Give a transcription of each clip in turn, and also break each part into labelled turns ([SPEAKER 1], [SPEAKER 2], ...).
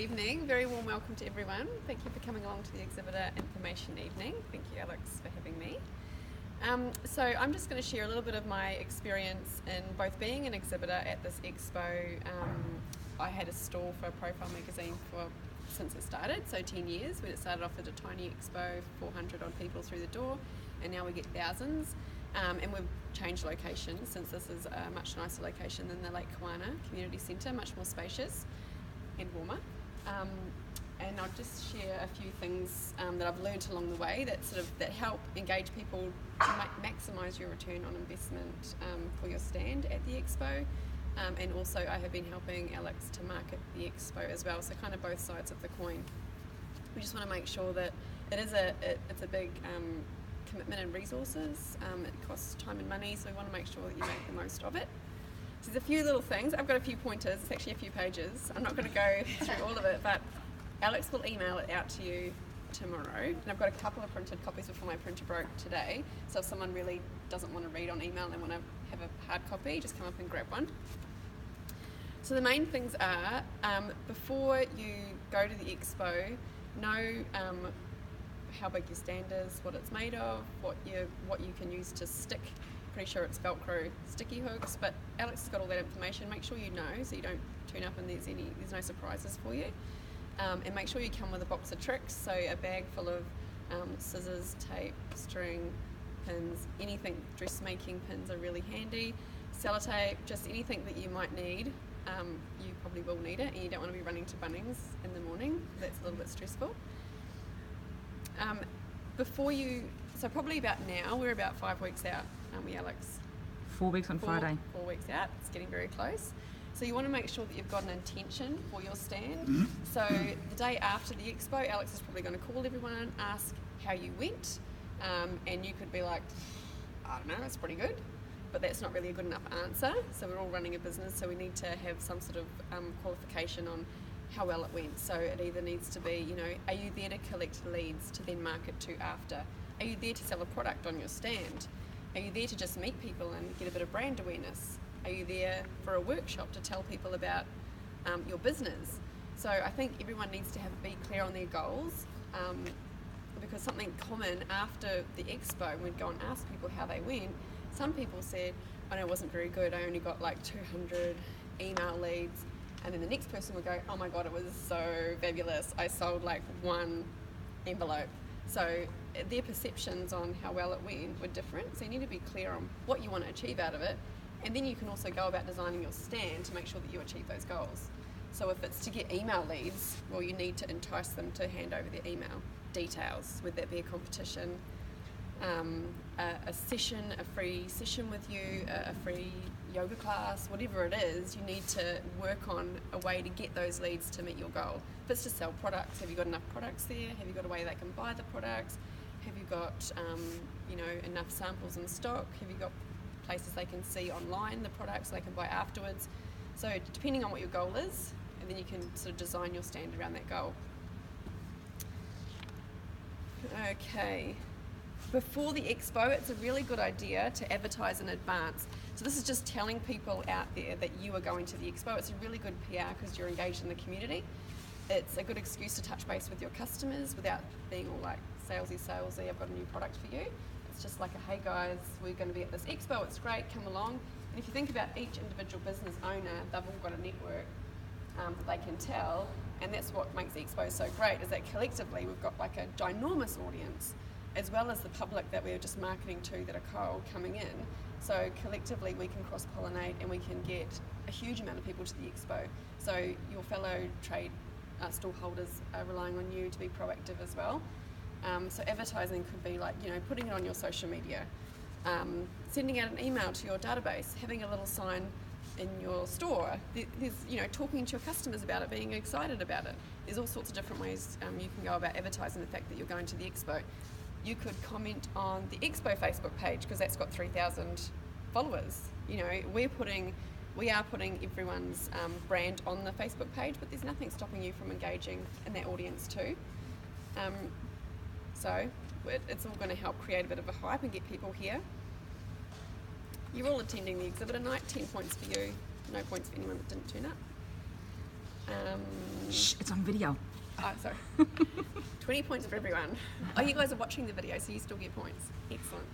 [SPEAKER 1] Evening, very warm welcome to everyone. Thank you for coming along to the exhibitor information evening. Thank you, Alex, for having me. So I'm just going to share a little bit of my experience in both being an exhibitor at this expo. I had a stall for Profile magazine since it started, so 10 years, when it started off at a tiny expo, 400 odd people through the door, and now we get thousands. And we've changed location since this is a much nicer location than the Lake Kawana Community Centre, much more spacious and warmer. And I'll just share a few things that I've learnt along the way that help engage people to maximise your return on investment for your stand at the expo. And also I have been helping Alex to market the expo as well, so kind of both sides of the coin. We just want to make sure that it's a big commitment and resources. It costs time and money, so we want to make sure that you make the most of it. So there's a few little things. I've got a few pointers. It's actually a few pages. I'm not going to go through all of it, but Alex will email it out to you tomorrow. And I've got a couple of printed copies before my printer broke today. So if someone really doesn't want to read on email and they want to have a hard copy, just come up and grab one. So the main things are, before you go to the expo, know how big your stand is, what it's made of, what you can use to stick. Pretty sure it's Velcro sticky hooks, but Alex has got all that information. Make sure you know, so you don't turn up and there's no surprises for you. And make sure you come with a box of tricks, so a bag full of scissors, tape, string, pins, anything. Dressmaking pins are really handy. Sellotape, just anything that you might need. You probably will need it, and you don't want to be running to Bunnings in the morning. That's a little bit stressful. So probably about now, we're about 5 weeks out, aren't we, Alex?
[SPEAKER 2] 4 weeks on Friday.
[SPEAKER 1] 4 weeks out. It's getting very close. So you want to make sure that you've got an intention for your stand. So the day after the expo, Alex is probably going to call everyone and ask how you went. And you could be like, I don't know, it's pretty good. But that's not really a good enough answer. So we're all running a business, so we need to have some sort of qualification on how well it went. So it either needs to be, are you there to collect leads to then market to after? Are you there to sell a product on your stand? Are you there to just meet people and get a bit of brand awareness? Are you there for a workshop to tell people about your business? So I think everyone needs to be clear on their goals, because something common after the expo, when we'd go and ask people how they went, some people said, oh no, it wasn't very good, I only got like 200 email leads. And then the next person would go, oh my God, it was so fabulous, I sold like one envelope. So their perceptions on how well it went were different. So you need to be clear on what you want to achieve out of it. And then you can also go about designing your stand to make sure that you achieve those goals. So if it's to get email leads, well, you need to entice them to hand over their email details. Would that be a competition, a session, a free session with you, a free yoga class, whatever it is, you need to work on a way to get those leads to meet your goal. If it's to sell products, have you got enough products there? Have you got a way they can buy the products? Have you got enough samples in stock? Have you got places they can see online the products they can buy afterwards? So depending on what your goal is, and then you can sort of design your stand around that goal. Okay. Before the expo, it's a really good idea to advertise in advance. So this is just telling people out there that you are going to the expo. It's a really good PR because you're engaged in the community. It's a good excuse to touch base with your customers without being all like salesy, I've got a new product for you. It's just like hey guys, we're going to be at this expo, it's great, come along. And if you think about each individual business owner, they've all got a network that they can tell, and that's what makes the expo so great, is that collectively we've got like a ginormous audience, as well as the public that we're just marketing to that are cold coming in. So collectively we can cross-pollinate and we can get a huge amount of people to the expo. So your fellow trade stall holders are relying on you to be proactive as well. So advertising could be like, putting it on your social media, sending out an email to your database, having a little sign in your store. There's, talking to your customers about it, being excited about it. There's all sorts of different ways you can go about advertising the fact that you're going to the expo. You could comment on the expo Facebook page because that's got 3,000 followers. We are putting everyone's brand on the Facebook page, but there's nothing stopping you from engaging in that audience too. So it's all going to help create a bit of a hype and get people here. You're all attending the exhibitor night, 10 points for you, no points for anyone that didn't turn up.
[SPEAKER 2] Shh, it's on video.
[SPEAKER 1] Oh, sorry. 20 points for everyone. Oh, you guys are watching the video, so you still get points. Excellent.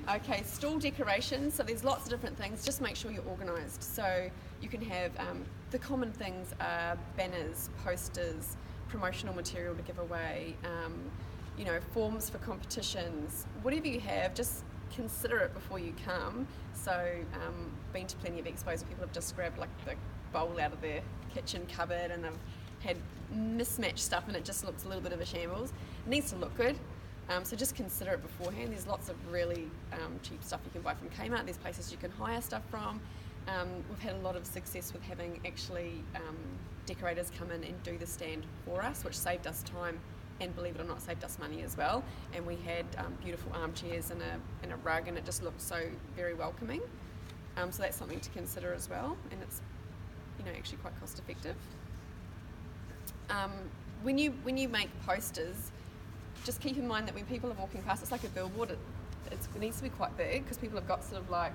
[SPEAKER 1] Okay, stall decorations. So there's lots of different things. Just make sure you're organised. So you can have the common things are banners, posters, promotional material to give away, forms for competitions. Whatever you have, just consider it before you come. So been to plenty of expos where people have just grabbed like the bowl out of their kitchen cupboard and they've had mismatched stuff and it just looks a little bit of a shambles. It needs to look good. So just consider it beforehand. There's lots of really cheap stuff you can buy from Kmart. There's places you can hire stuff from. We've had a lot of success with having actually decorators come in and do the stand for us, which saved us time and, believe it or not, saved us money as well. And we had beautiful armchairs and a rug, and it just looked so very welcoming. So that's something to consider as well, and it's actually quite cost effective. When you make posters, just keep in mind that when people are walking past, it's like a billboard. It needs to be quite big because people have got sort of like,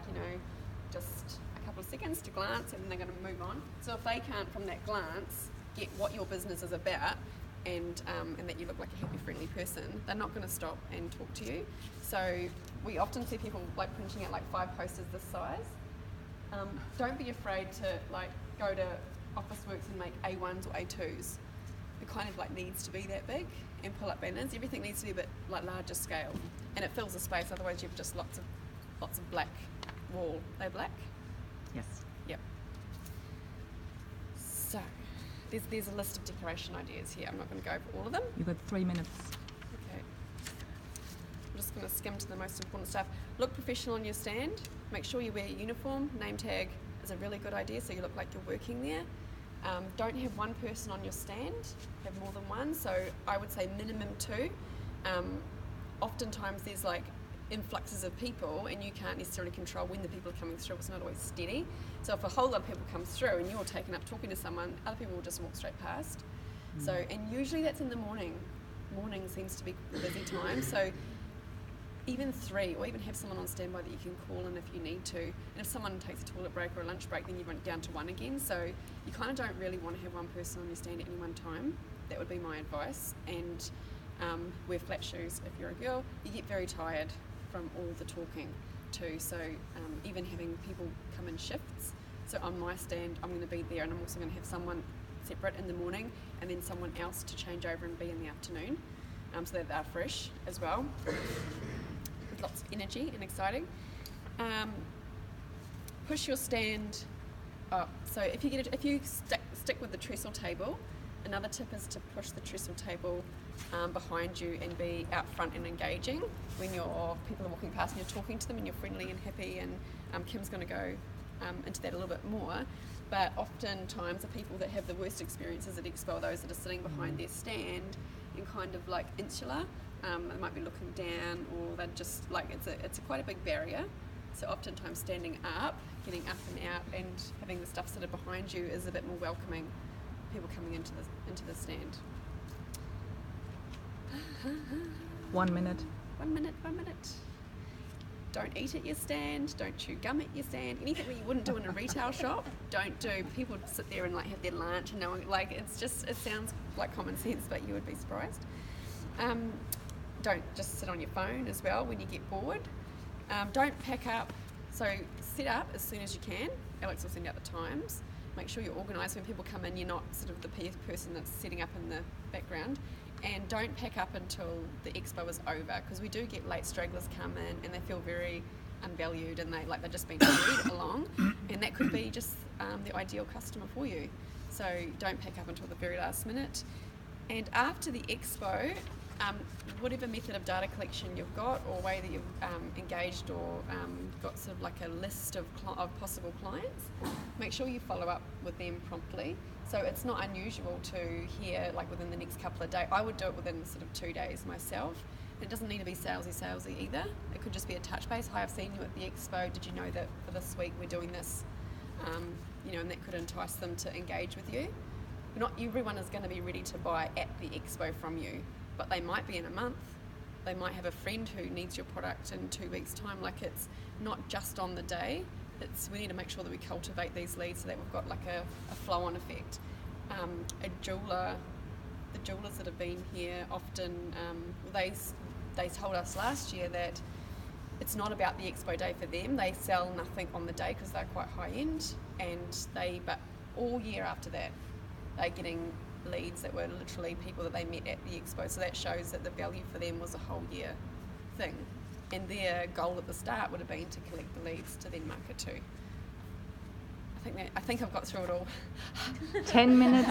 [SPEAKER 1] just a couple of seconds to glance and then they're going to move on. So if they can't, from that glance, get what your business is about and that you look like a happy, friendly person, they're not going to stop and talk to you. So we often see people like printing out like 5 posters this size. Don't be afraid to like go to Officeworks and make A1s or A2s. It kind of like needs to be that big, and pull up banners. Everything needs to be a bit like larger scale, and it fills the space. Otherwise, you've just lots of black wall. Are they black?
[SPEAKER 2] Yes.
[SPEAKER 1] Yep. So there's a list of decoration ideas here. I'm not going to go over all of them.
[SPEAKER 2] You've got 3 minutes.
[SPEAKER 1] Okay. I'm just going to skim to the most important stuff. Look professional on your stand. Make sure you wear your uniform. Name tag is a really good idea, so you look like you're working there. Don't have one person on your stand, have more than one, so I would say minimum 2. Oftentimes there's like influxes of people and you can't necessarily control when the people are coming through. It's not always steady. So if a whole lot of people come through and you're taken up talking to someone, other people will just walk straight past. So, and usually that's in the morning. Morning seems to be a busy time, so even 3, or even have someone on standby that you can call in if you need to. And if someone takes a toilet break or a lunch break, then you went down to 1 again. So you kind of don't really want to have one person on your stand at any one time. That would be my advice. And wear flat shoes if you're a girl. You get very tired from all the talking too. So even having people come in shifts. So on my stand, I'm going to be there, and I'm also going to have someone separate in the morning and then someone else to change over and be in the afternoon. So that they're fresh as well. Lots of energy and exciting. Push your stand up. So if you stick with the trestle table, another tip is to push the trestle table behind you and be out front and engaging when people are walking past and you're talking to them and you're friendly and happy. And Kim's going to go into that a little bit more. But oftentimes the people that have the worst experiences at Expo are those that are sitting behind their stand and kind of like insular. They might be looking down, or they're just like it's quite a big barrier. So oftentimes standing up, getting up and out, and having the stuff sort of behind you is a bit more welcoming. People coming into the stand.
[SPEAKER 2] 1 minute.
[SPEAKER 1] 1 minute. 1 minute. Don't eat at your stand. Don't chew gum at your stand. Anything that you wouldn't do in a retail shop, don't do. People sit there and like have their lunch, and no one, like it sounds like common sense, but you would be surprised. Don't just sit on your phone as well when you get bored. Don't pack up. So set up as soon as you can. Alex will send out the times. Make sure you're organised. When people come in, you're not sort of the person that's setting up in the background. And don't pack up until the expo is over, because we do get late stragglers come in and they feel very unvalued and they've just been carried along, and that could be just the ideal customer for you. So don't pack up until the very last minute. And after the expo, whatever method of data collection you've got or way that you've engaged or got sort of like a list of possible clients, make sure you follow up with them promptly. So it's not unusual to hear like within the next couple of days. I would do it within sort of 2 days myself. It doesn't need to be salesy either. It could just be a touch base. Hi, I've seen you at the expo. Did you know that for this week we're doing this? And that could entice them to engage with you. Not everyone is going to be ready to buy at the expo from you, but they might be in a month. They might have a friend who needs your product in 2 weeks' time. Like, it's not just on the day. we need to make sure that we cultivate these leads so that we've got like a flow-on effect. A jeweler, the jewelers that have been here often, they told us last year that it's not about the expo day for them. They sell nothing on the day because they're quite high end, but all year after that, they're getting leads that were literally people that they met at the expo. So that shows that the value for them was a whole year thing, and their goal at the start would have been to collect the leads to then market to. I think I've got through it all.
[SPEAKER 2] 10 minutes.